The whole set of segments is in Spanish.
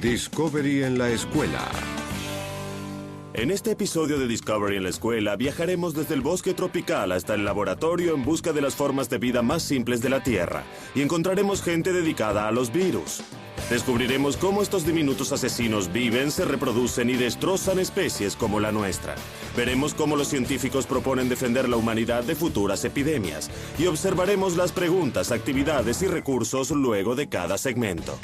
Discovery en la escuela. En este episodio de Discovery en la escuela, viajaremos desde el bosque tropical hasta el laboratorio en busca de las formas de vida más simples de la Tierra. Y encontraremos gente dedicada a los virus. Descubriremos cómo estos diminutos asesinos viven, se reproducen y destrozan especies como la nuestra. Veremos cómo los científicos proponen defender la humanidad de futuras epidemias. Y observaremos las preguntas, actividades y recursos luego de cada segmento.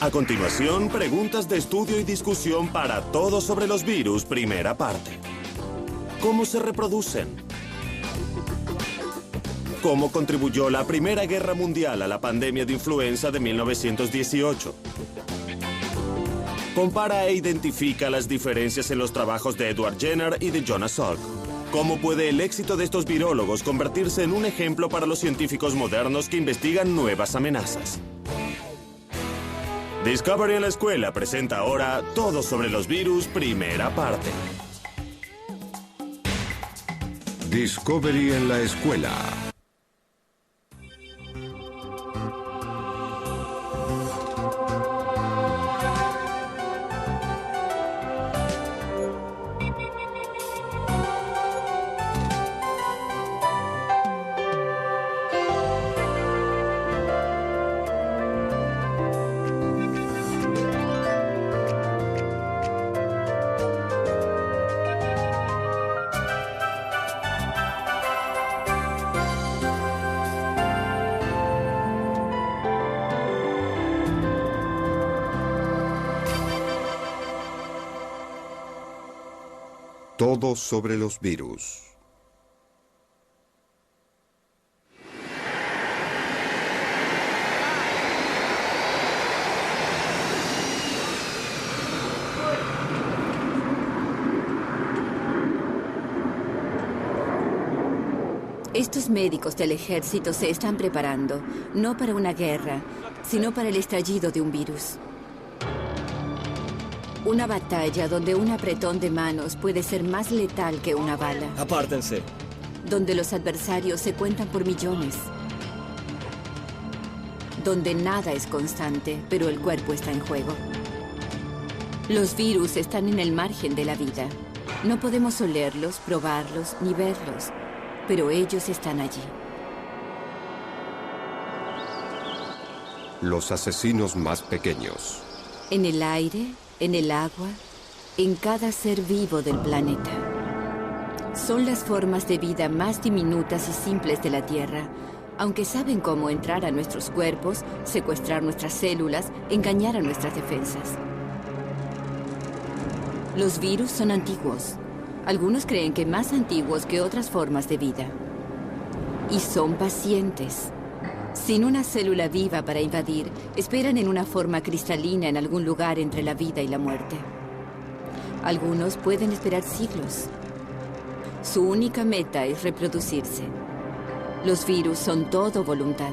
A continuación, preguntas de estudio y discusión para todos sobre los virus, primera parte. ¿Cómo se reproducen? ¿Cómo contribuyó la Primera Guerra Mundial a la pandemia de influenza de 1918? Compara e identifica las diferencias en los trabajos de Edward Jenner y de Jonas Salk. ¿Cómo puede el éxito de estos virólogos convertirse en un ejemplo para los científicos modernos que investigan nuevas amenazas? Discovery en la escuela presenta ahora Todo sobre los virus, primera parte. Discovery en la escuela. Todo sobre los virus. Estos médicos del ejército se están preparando, no para una guerra, sino para el estallido de un virus. Una batalla donde un apretón de manos puede ser más letal que una bala. Apártense. Donde los adversarios se cuentan por millones. Donde nada es constante, pero el cuerpo está en juego. Los virus están en el margen de la vida. No podemos olerlos, probarlos, ni verlos, pero ellos están allí. Los asesinos más pequeños. En el aire, en el agua, en cada ser vivo del planeta. Son las formas de vida más diminutas y simples de la Tierra, aunque saben cómo entrar a nuestros cuerpos, secuestrar nuestras células, engañar a nuestras defensas. Los virus son antiguos. Algunos creen que más antiguos que otras formas de vida. Y son pacientes. Sin una célula viva para invadir, esperan en una forma cristalina en algún lugar entre la vida y la muerte. Algunos pueden esperar siglos. Su única meta es reproducirse. Los virus son todo voluntad.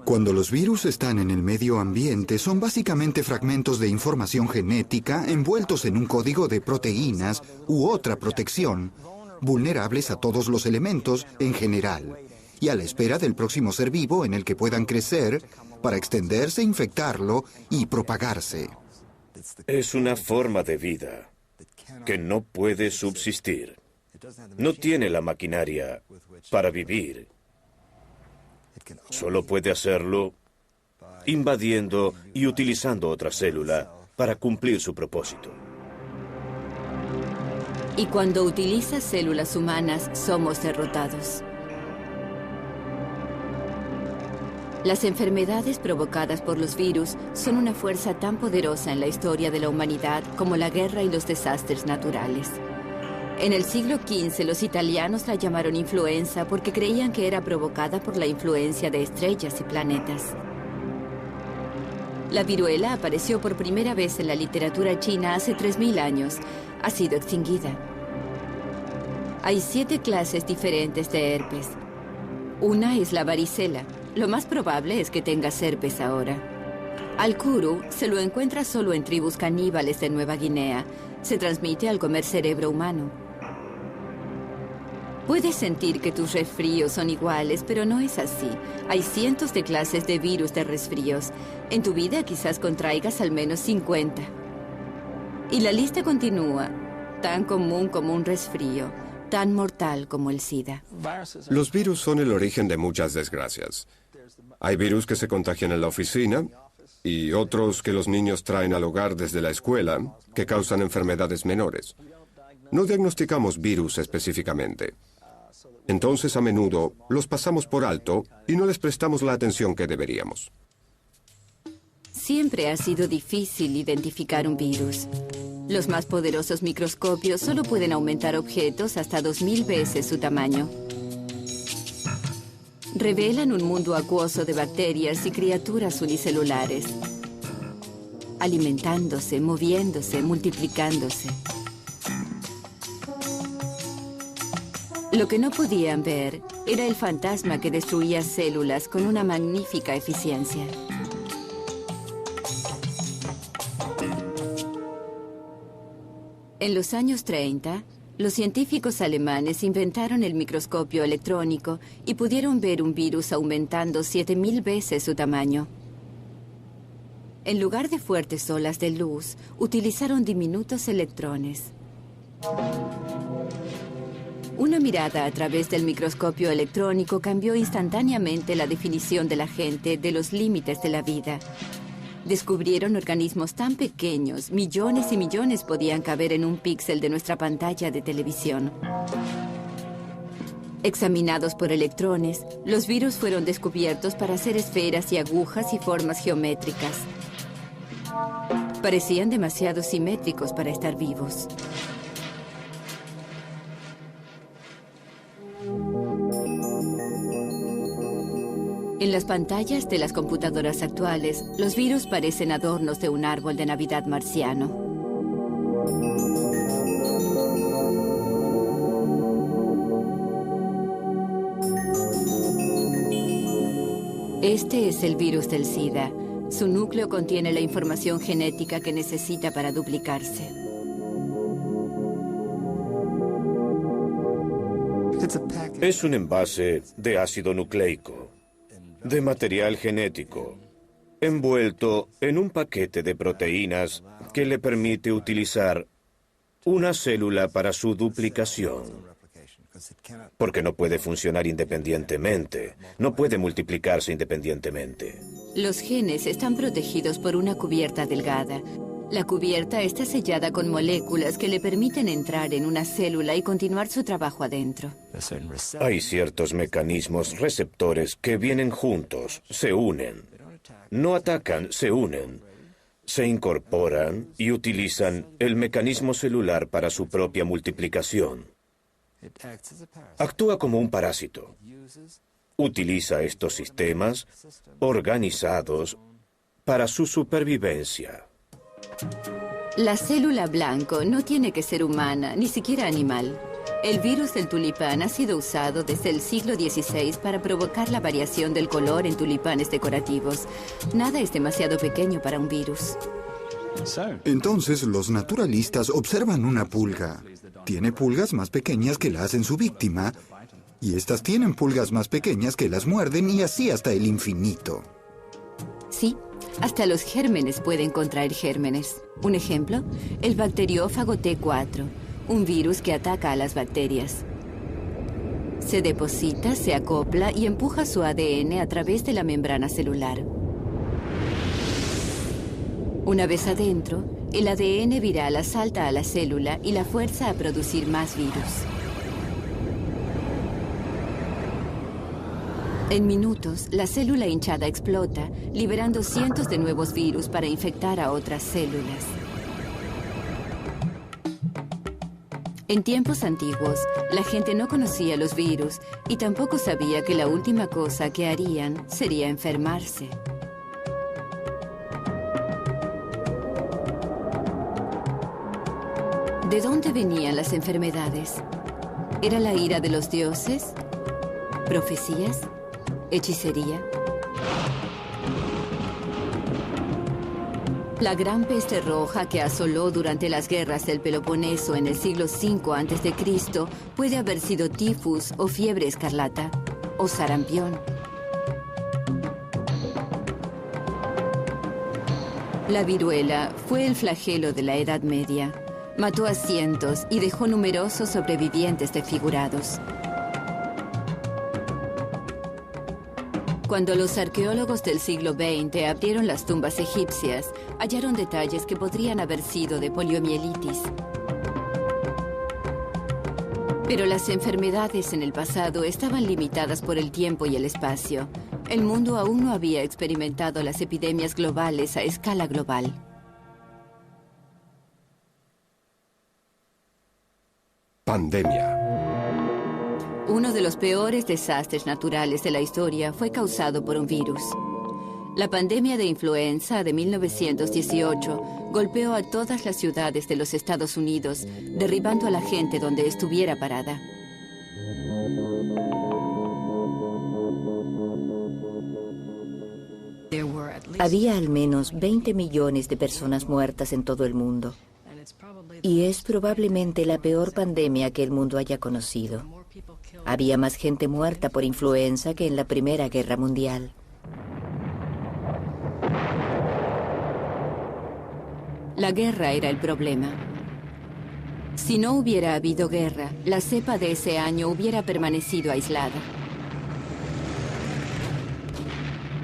Cuando los virus están en el medio ambiente, son básicamente fragmentos de información genética envueltos en un código de proteínas u otra protección, vulnerables a todos los elementos en general, y a la espera del próximo ser vivo en el que puedan crecer para extenderse, infectarlo y propagarse. Es una forma de vida que no puede subsistir. No tiene la maquinaria para vivir. Solo puede hacerlo invadiendo y utilizando otra célula para cumplir su propósito. Y cuando utiliza células humanas, somos derrotados. Las enfermedades provocadas por los virus son una fuerza tan poderosa en la historia de la humanidad como la guerra y los desastres naturales. En el siglo XV, los italianos la llamaron influenza porque creían que era provocada por la influencia de estrellas y planetas. La viruela apareció por primera vez en la literatura china hace 3000 años. Ha sido extinguida. Hay 7 clases diferentes de herpes. Una es la varicela. Lo más probable es que tengas herpes ahora. Al kuru se lo encuentra solo en tribus caníbales de Nueva Guinea. Se transmite al comer cerebro humano. Puedes sentir que tus resfríos son iguales, pero no es así. Hay cientos de clases de virus de resfríos. En tu vida quizás contraigas al menos 50. Y la lista continúa. Tan común como un resfrío, tan mortal como el SIDA. Los virus son el origen de muchas desgracias. Hay virus que se contagian en la oficina y otros que los niños traen al hogar desde la escuela que causan enfermedades menores. No diagnosticamos virus específicamente. Entonces, a menudo, los pasamos por alto y no les prestamos la atención que deberíamos. Siempre ha sido difícil identificar un virus. Los más poderosos microscopios solo pueden aumentar objetos hasta 2000 veces su tamaño. Revelan un mundo acuoso de bacterias y criaturas unicelulares, alimentándose, moviéndose, multiplicándose. Lo que no podían ver era el fantasma que destruía células con una magnífica eficiencia. En los años 30, los científicos alemanes inventaron el microscopio electrónico y pudieron ver un virus aumentando 7000 veces su tamaño. En lugar de fuertes olas de luz, utilizaron diminutos electrones. Una mirada a través del microscopio electrónico cambió instantáneamente la definición de la gente de los límites de la vida. Descubrieron organismos tan pequeños, millones y millones podían caber en un píxel de nuestra pantalla de televisión. Examinados por electrones, los virus fueron descubiertos para ser esferas y agujas y formas geométricas. Parecían demasiado simétricos para estar vivos. En las pantallas de las computadoras actuales, los virus parecen adornos de un árbol de Navidad marciano. Este es el virus del SIDA. Su núcleo contiene la información genética que necesita para duplicarse. Es un envase de ácido nucleico, de material genético, envuelto en un paquete de proteínas que le permite utilizar una célula para su duplicación. Porque no puede funcionar independientemente, no puede multiplicarse independientemente. Los genes están protegidos por una cubierta delgada. La cubierta está sellada con moléculas que le permiten entrar en una célula y continuar su trabajo adentro. Hay ciertos mecanismos receptores que vienen juntos, se unen. No atacan, se unen. Se incorporan y utilizan el mecanismo celular para su propia multiplicación. Actúa como un parásito. Utiliza estos sistemas organizados para su supervivencia. La célula blanco no tiene que ser humana, ni siquiera animal. El virus del tulipán ha sido usado desde el siglo XVI para provocar la variación del color en tulipanes decorativos. Nada es demasiado pequeño para un virus. Entonces, los naturalistas observan una pulga. Tiene pulgas más pequeñas que la hacen su víctima, y estas tienen pulgas más pequeñas que las muerden, y así hasta el infinito. Sí, hasta los gérmenes pueden contraer gérmenes. Un ejemplo, el bacteriófago T4, un virus que ataca a las bacterias. Se deposita, se acopla y empuja su ADN a través de la membrana celular. Una vez adentro, el ADN viral asalta a la célula y la fuerza a producir más virus. En minutos, la célula hinchada explota, liberando cientos de nuevos virus para infectar a otras células. En tiempos antiguos, la gente no conocía los virus y tampoco sabía que la última cosa que harían sería enfermarse. ¿De dónde venían las enfermedades? ¿Era la ira de los dioses? ¿Profecías? ¿Hechicería? La gran peste roja que asoló durante las guerras del Peloponeso en el siglo V a.C. puede haber sido tifus o fiebre escarlata o sarampión. La viruela fue el flagelo de la Edad Media. Mató a cientos y dejó numerosos sobrevivientes desfigurados. Cuando los arqueólogos del siglo XX abrieron las tumbas egipcias, hallaron detalles que podrían haber sido de poliomielitis. Pero las enfermedades en el pasado estaban limitadas por el tiempo y el espacio. El mundo aún no había experimentado las epidemias globales a escala global. Pandemia. Uno de los peores desastres naturales de la historia fue causado por un virus. La pandemia de influenza de 1918 golpeó a todas las ciudades de los Estados Unidos, derribando a la gente donde estuviera parada. Había al menos 20 millones de personas muertas en todo el mundo. Y es probablemente la peor pandemia que el mundo haya conocido. Había más gente muerta por influenza que en la Primera Guerra Mundial. La guerra era el problema. Si no hubiera habido guerra, la cepa de ese año hubiera permanecido aislada.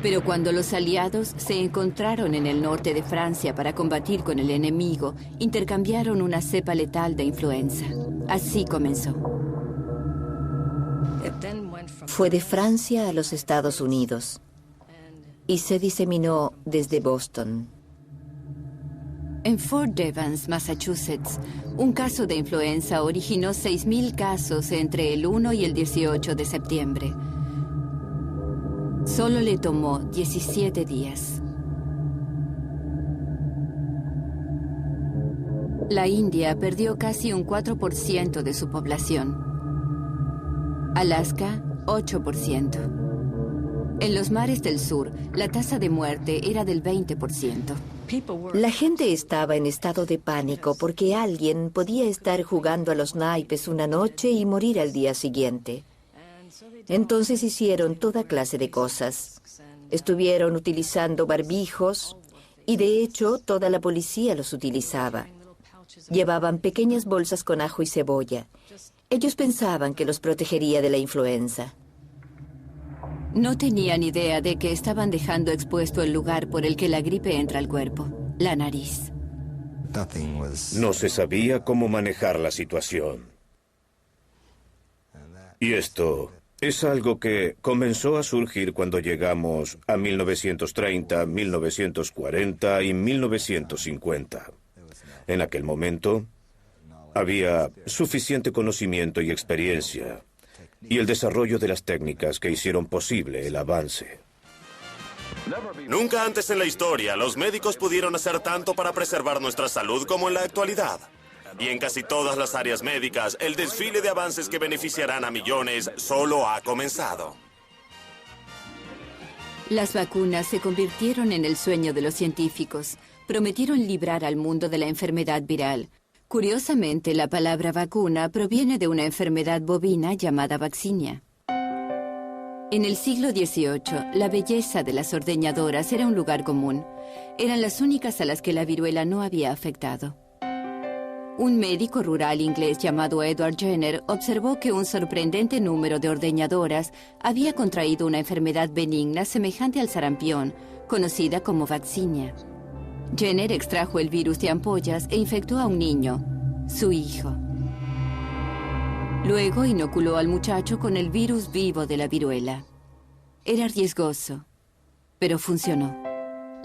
Pero cuando los aliados se encontraron en el norte de Francia para combatir con el enemigo, intercambiaron una cepa letal de influenza. Así comenzó. Fue de Francia a los Estados Unidos y se diseminó desde Boston. En Fort Devens, Massachusetts, un caso de influenza originó 6.000 casos entre el 1 y el 18 de septiembre. Solo le tomó 17 días. La India perdió casi un 4% de su población. Alaska, 8%. En los mares del sur, la tasa de muerte era del 20%. La gente estaba en estado de pánico porque alguien podía estar jugando a los naipes una noche y morir al día siguiente. Entonces hicieron toda clase de cosas. Estuvieron utilizando barbijos y de hecho toda la policía los utilizaba. Llevaban pequeñas bolsas con ajo y cebolla. Ellos pensaban que los protegería de la influenza. No tenían idea de que estaban dejando expuesto el lugar por el que la gripe entra al cuerpo, la nariz. No se sabía cómo manejar la situación. Y esto es algo que comenzó a surgir cuando llegamos a 1930, 1940 y 1950. En aquel momento, había suficiente conocimiento y experiencia y el desarrollo de las técnicas que hicieron posible el avance. Nunca antes en la historia los médicos pudieron hacer tanto para preservar nuestra salud como en la actualidad. Y en casi todas las áreas médicas, el desfile de avances que beneficiarán a millones solo ha comenzado. Las vacunas se convirtieron en el sueño de los científicos. Prometieron librar al mundo de la enfermedad viral. Curiosamente, la palabra vacuna proviene de una enfermedad bovina llamada vaccinia. En el siglo XVIII, la belleza de las ordeñadoras era un lugar común. Eran las únicas a las que la viruela no había afectado. Un médico rural inglés llamado Edward Jenner observó que un sorprendente número de ordeñadoras había contraído una enfermedad benigna semejante al sarampión, conocida como vaccinia. Jenner extrajo el virus de ampollas e infectó a un niño, su hijo. Luego inoculó al muchacho con el virus vivo de la viruela. Era riesgoso, pero funcionó.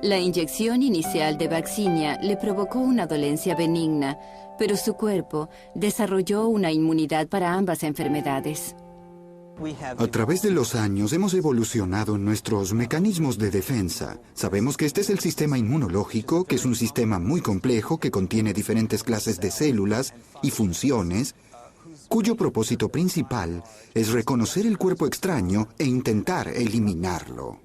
La inyección inicial de vaccinia le provocó una dolencia benigna, pero su cuerpo desarrolló una inmunidad para ambas enfermedades. A través de los años hemos evolucionado en nuestros mecanismos de defensa. Sabemos que este es el sistema inmunológico, que es un sistema muy complejo que contiene diferentes clases de células y funciones, cuyo propósito principal es reconocer el cuerpo extraño e intentar eliminarlo.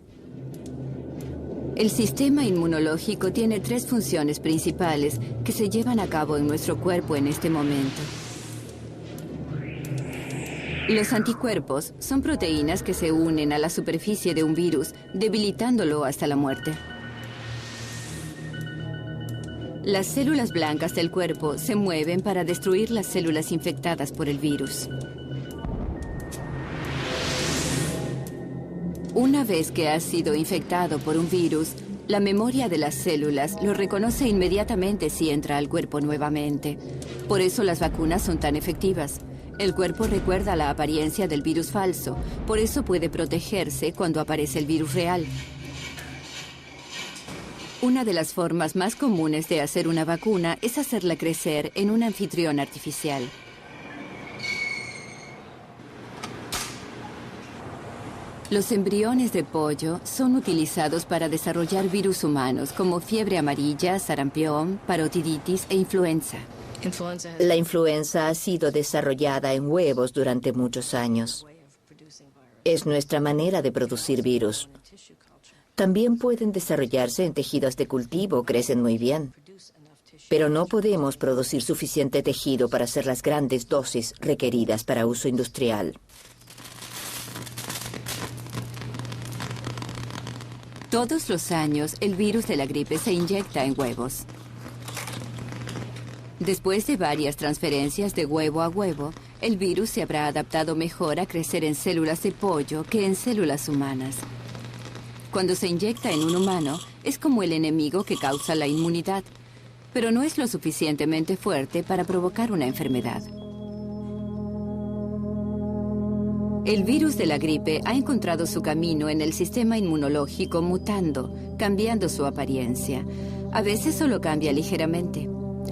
El sistema inmunológico tiene 3 funciones principales que se llevan a cabo en nuestro cuerpo en este momento. Los anticuerpos son proteínas que se unen a la superficie de un virus, debilitándolo hasta la muerte. Las células blancas del cuerpo se mueven para destruir las células infectadas por el virus. Una vez que has sido infectado por un virus, la memoria de las células lo reconoce inmediatamente si entra al cuerpo nuevamente. Por eso las vacunas son tan efectivas. El cuerpo recuerda la apariencia del virus falso, por eso puede protegerse cuando aparece el virus real. Una de las formas más comunes de hacer una vacuna es hacerla crecer en un anfitrión artificial. Los embriones de pollo son utilizados para desarrollar virus humanos como fiebre amarilla, sarampión, parotiditis e influenza. La influenza ha sido desarrollada en huevos durante muchos años. Es nuestra manera de producir virus. También pueden desarrollarse en tejidos de cultivo, crecen muy bien. Pero no podemos producir suficiente tejido para hacer las grandes dosis requeridas para uso industrial. Todos los años, el virus de la gripe se inyecta en huevos. Después de varias transferencias de huevo a huevo, el virus se habrá adaptado mejor a crecer en células de pollo que en células humanas. Cuando se inyecta en un humano, es como el enemigo que causa la inmunidad, pero no es lo suficientemente fuerte para provocar una enfermedad. El virus de la gripe ha encontrado su camino en el sistema inmunológico mutando, cambiando su apariencia. A veces solo cambia ligeramente.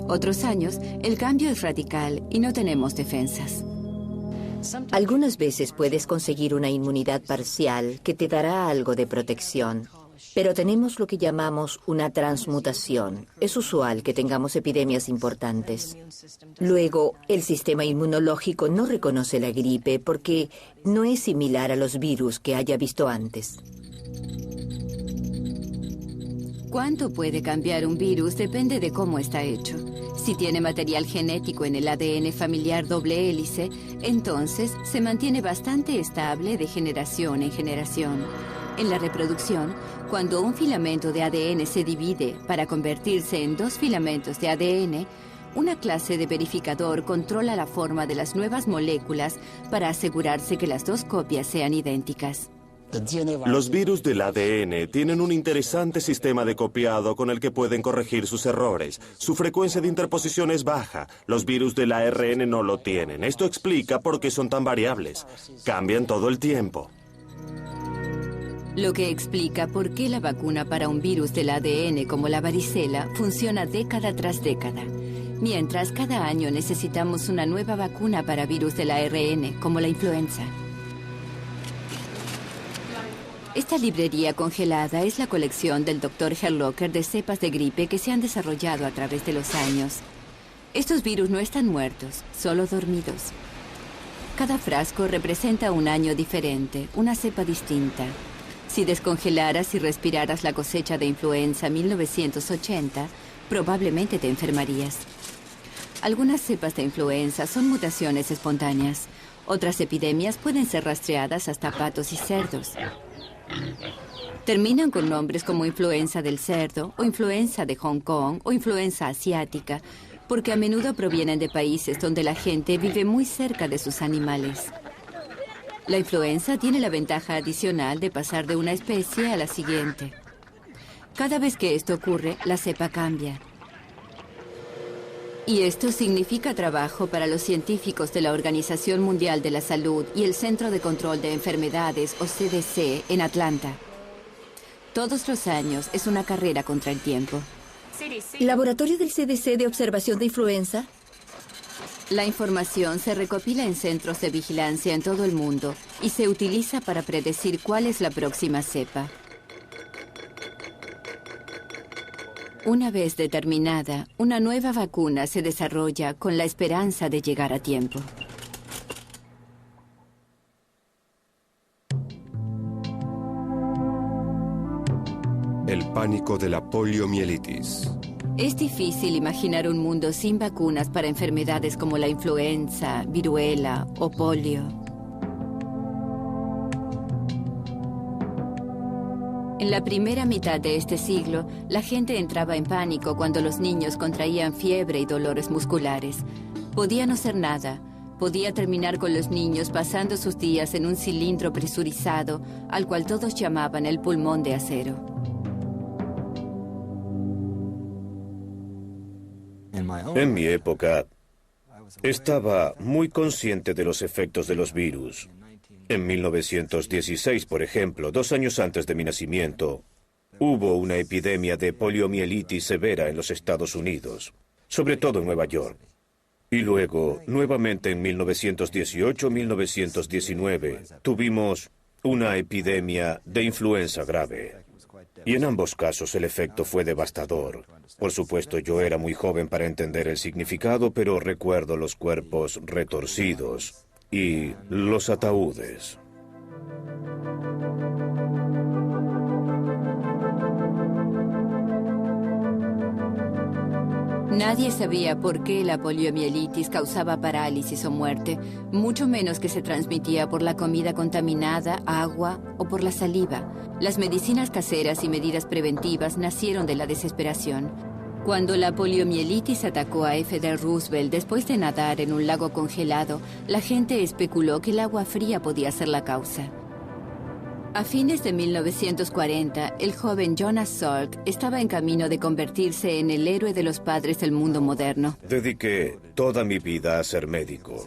Otros años, el cambio es radical y no tenemos defensas. Algunas veces puedes conseguir una inmunidad parcial que te dará algo de protección. Pero tenemos lo que llamamos una transmutación. Es usual que tengamos epidemias importantes. Luego, el sistema inmunológico no reconoce la gripe porque no es similar a los virus que haya visto antes. ¿Cuánto puede cambiar un virus? Depende de cómo está hecho. Si tiene material genético en el ADN familiar doble hélice, entonces se mantiene bastante estable de generación en generación. En la reproducción, cuando un filamento de ADN se divide para convertirse en 2 filamentos de ADN, una clase de verificador controla la forma de las nuevas moléculas para asegurarse que las 2 copias sean idénticas. Los virus del ADN tienen un interesante sistema de copiado con el que pueden corregir sus errores. Su frecuencia de interposición es baja. Los virus del ARN no lo tienen. Esto explica por qué son tan variables. Cambian todo el tiempo. Lo que explica por qué la vacuna para un virus del ADN como la varicela funciona década tras década, mientras cada año necesitamos una nueva vacuna para virus del ARN como la influenza. Esta librería congelada es la colección del Dr. Herlocker de cepas de gripe que se han desarrollado a través de los años. Estos virus no están muertos, solo dormidos. Cada frasco representa un año diferente, una cepa distinta. Si descongelaras y respiraras la cosecha de influenza 1980, probablemente te enfermarías. Algunas cepas de influenza son mutaciones espontáneas. Otras epidemias pueden ser rastreadas hasta patos y cerdos. Terminan con nombres como influenza del cerdo, o influenza de Hong Kong, o influenza asiática, porque a menudo provienen de países donde la gente vive muy cerca de sus animales. La influenza tiene la ventaja adicional de pasar de una especie a la siguiente. Cada vez que esto ocurre, la cepa cambia. Y esto significa trabajo para los científicos de la Organización Mundial de la Salud y el Centro de Control de Enfermedades, o CDC, en Atlanta. Todos los años es una carrera contra el tiempo. ¿Laboratorio del CDC de observación de influenza? La información se recopila en centros de vigilancia en todo el mundo y se utiliza para predecir cuál es la próxima cepa. Una vez determinada, una nueva vacuna se desarrolla con la esperanza de llegar a tiempo. El pánico de la poliomielitis. Es difícil imaginar un mundo sin vacunas para enfermedades como la influenza, viruela o polio. En la primera mitad de este siglo, la gente entraba en pánico cuando los niños contraían fiebre y dolores musculares. Podía no ser nada. Podía terminar con los niños pasando sus días en un cilindro presurizado, al cual todos llamaban el pulmón de acero. En mi época, estaba muy consciente de los efectos de los virus. En 1916, por ejemplo, 2 años antes de mi nacimiento, hubo una epidemia de poliomielitis severa en los Estados Unidos, sobre todo en Nueva York. Y luego, nuevamente en 1918-1919, tuvimos una epidemia de influenza grave. Y en ambos casos el efecto fue devastador. Por supuesto, yo era muy joven para entender el significado, pero recuerdo los cuerpos retorcidos y los ataúdes. Nadie sabía por qué la poliomielitis causaba parálisis o muerte, mucho menos que se transmitía por la comida contaminada, agua o por la saliva. Las medicinas caseras y medidas preventivas nacieron de la desesperación. Cuando la poliomielitis atacó a F.D. Roosevelt después de nadar en un lago congelado, la gente especuló que el agua fría podía ser la causa. A fines de 1940, el joven Jonas Salk estaba en camino de convertirse en el héroe de los padres del mundo moderno. Dediqué toda mi vida a ser médico.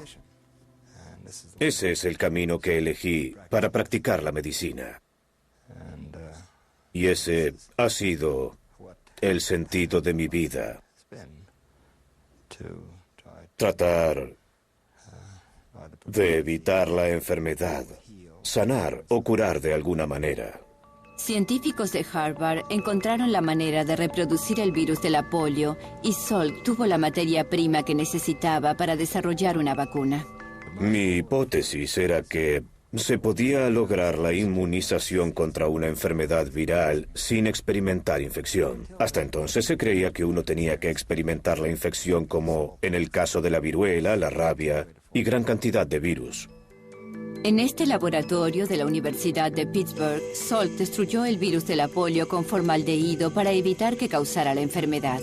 Ese es el camino que elegí para practicar la medicina. Y ese ha sido el sentido de mi vida. Tratar de evitar la enfermedad, sanar o curar de alguna manera. Científicos de Harvard encontraron la manera de reproducir el virus de la polio y Salk tuvo la materia prima que necesitaba para desarrollar una vacuna. Mi hipótesis era que se podía lograr la inmunización contra una enfermedad viral sin experimentar infección. Hasta entonces se creía que uno tenía que experimentar la infección como en el caso de la viruela, la rabia y gran cantidad de virus. En este laboratorio de la Universidad de Pittsburgh, Salk destruyó el virus de la polio con formaldehído para evitar que causara la enfermedad.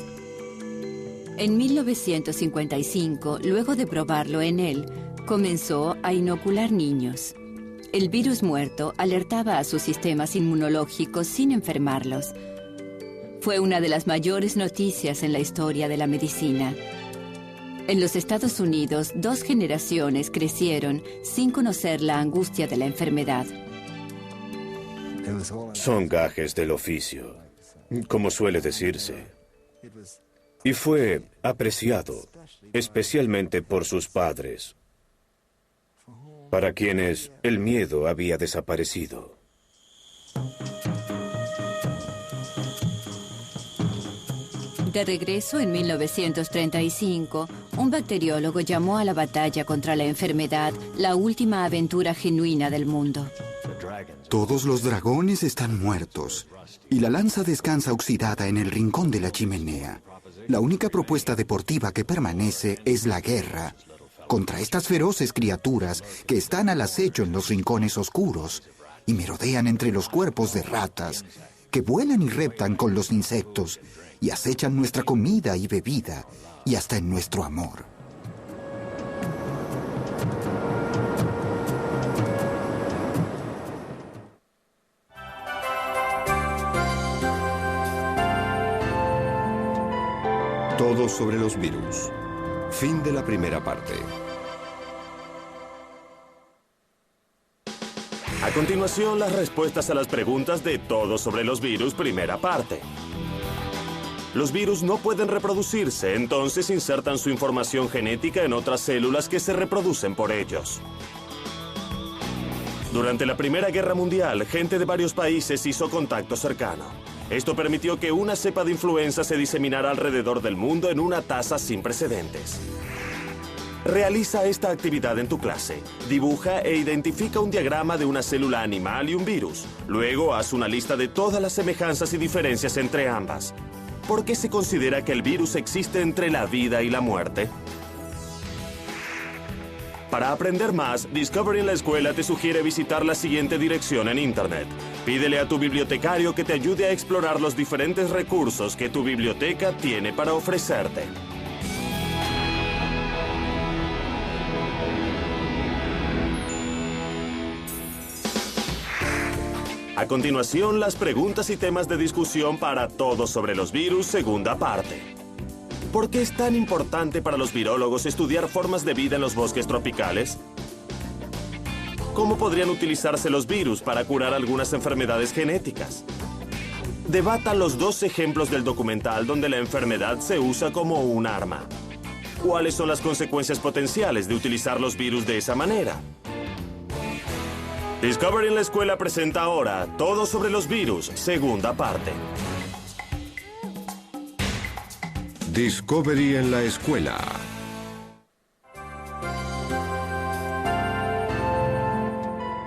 En 1955, luego de probarlo en él, comenzó a inocular niños. El virus muerto alertaba a sus sistemas inmunológicos sin enfermarlos. Fue una de las mayores noticias en la historia de la medicina. En los Estados Unidos, 2 generaciones crecieron sin conocer la angustia de la enfermedad. Son gajes del oficio, como suele decirse. Y fue apreciado, especialmente por sus padres, para quienes el miedo había desaparecido. De regreso en 1935, un bacteriólogo llamó a la batalla contra la enfermedad la última aventura genuina del mundo. Todos los dragones están muertos y la lanza descansa oxidada en el rincón de la chimenea. La única propuesta deportiva que permanece es la guerra contra estas feroces criaturas que están al acecho en los rincones oscuros y merodean entre los cuerpos de ratas, que vuelan y reptan con los insectos y acechan nuestra comida y bebida y hasta en nuestro amor. Todo sobre los virus. Fin de la primera parte. A continuación, las respuestas a las preguntas de Todo sobre los virus, primera parte. Los virus no pueden reproducirse, entonces insertan su información genética en otras células que se reproducen por ellos. Durante la Primera Guerra Mundial, gente de varios países hizo contacto cercano. Esto permitió que una cepa de influenza se diseminara alrededor del mundo en una tasa sin precedentes. Realiza esta actividad en tu clase. Dibuja e identifica un diagrama de una célula animal y un virus. Luego haz una lista de todas las semejanzas y diferencias entre ambas. ¿Por qué se considera que el virus existe entre la vida y la muerte? Para aprender más, Discovery en la Escuela te sugiere visitar la siguiente dirección en Internet. Pídele a tu bibliotecario que te ayude a explorar los diferentes recursos que tu biblioteca tiene para ofrecerte. A continuación, las preguntas y temas de discusión para Todos sobre los virus, segunda parte. ¿Por qué es tan importante para los virólogos estudiar formas de vida en los bosques tropicales? ¿Cómo podrían utilizarse los virus para curar algunas enfermedades genéticas? Debata los 2 ejemplos del documental donde la enfermedad se usa como un arma. ¿Cuáles son las consecuencias potenciales de utilizar los virus de esa manera? Discovery en la Escuela presenta ahora Todo sobre los virus, segunda parte. Discovery en la Escuela.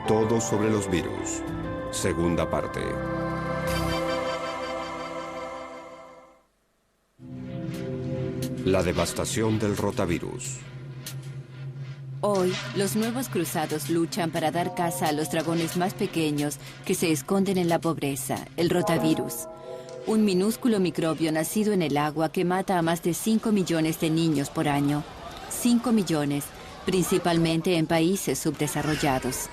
Todo sobre los virus, segunda parte. La devastación del rotavirus. Hoy, los nuevos cruzados luchan para dar caza a los dragones más pequeños que se esconden en la pobreza, el rotavirus. Un minúsculo microbio nacido en el agua que mata a más de 5 millones de niños por año. 5 millones, principalmente en países subdesarrollados.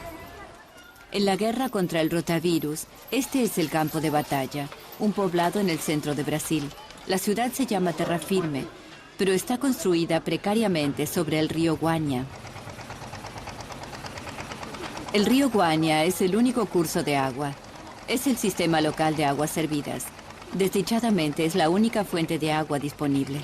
En la guerra contra el rotavirus, este es el campo de batalla, un poblado en el centro de Brasil. La ciudad se llama Terra Firme, pero está construida precariamente sobre el río Guaña. El río Guaña es el único curso de agua. Es el sistema local de aguas servidas. Desdichadamente, es la única fuente de agua disponible.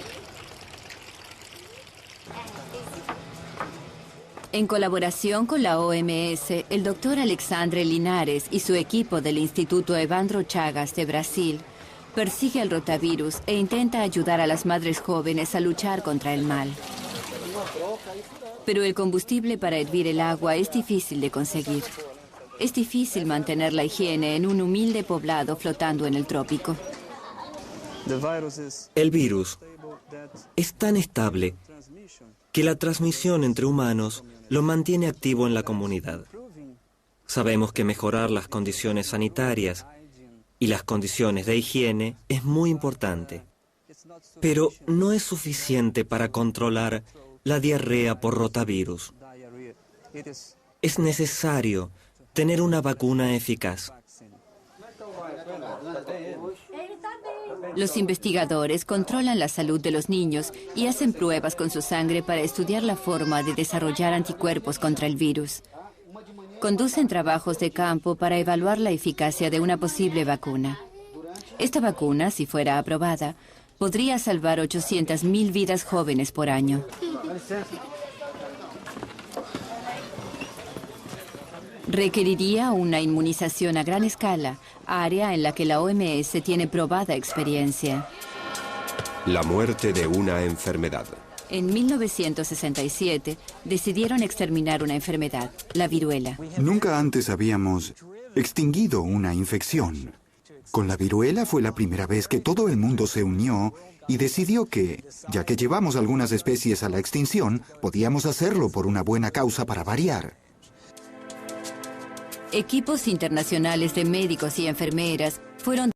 En colaboración con la OMS, el doctor Alexandre Linares y su equipo del Instituto Evandro Chagas de Brasil persigue el rotavirus e intenta ayudar a las madres jóvenes a luchar contra el mal. Pero el combustible para hervir el agua es difícil de conseguir. Es difícil mantener la higiene en un humilde poblado flotando en el trópico. El virus es tan estable que la transmisión entre humanos lo mantiene activo en la comunidad. Sabemos que mejorar las condiciones sanitarias y las condiciones de higiene es muy importante, pero no es suficiente para controlar la diarrea por rotavirus. Es necesario tener una vacuna eficaz. Los investigadores controlan la salud de los niños y hacen pruebas con su sangre para estudiar la forma de desarrollar anticuerpos contra el virus. Conducen trabajos de campo para evaluar la eficacia de una posible vacuna. Esta vacuna, si fuera aprobada, podría salvar 800.000 vidas jóvenes por año. Requeriría una inmunización a gran escala, área en la que la OMS tiene probada experiencia. La muerte de una enfermedad. En 1967, decidieron exterminar una enfermedad, la viruela. Nunca antes habíamos extinguido una infección. Con la viruela fue la primera vez que todo el mundo se unió y decidió que, ya que llevamos algunas especies a la extinción, podíamos hacerlo por una buena causa para variar. Equipos internacionales de médicos y enfermeras fueron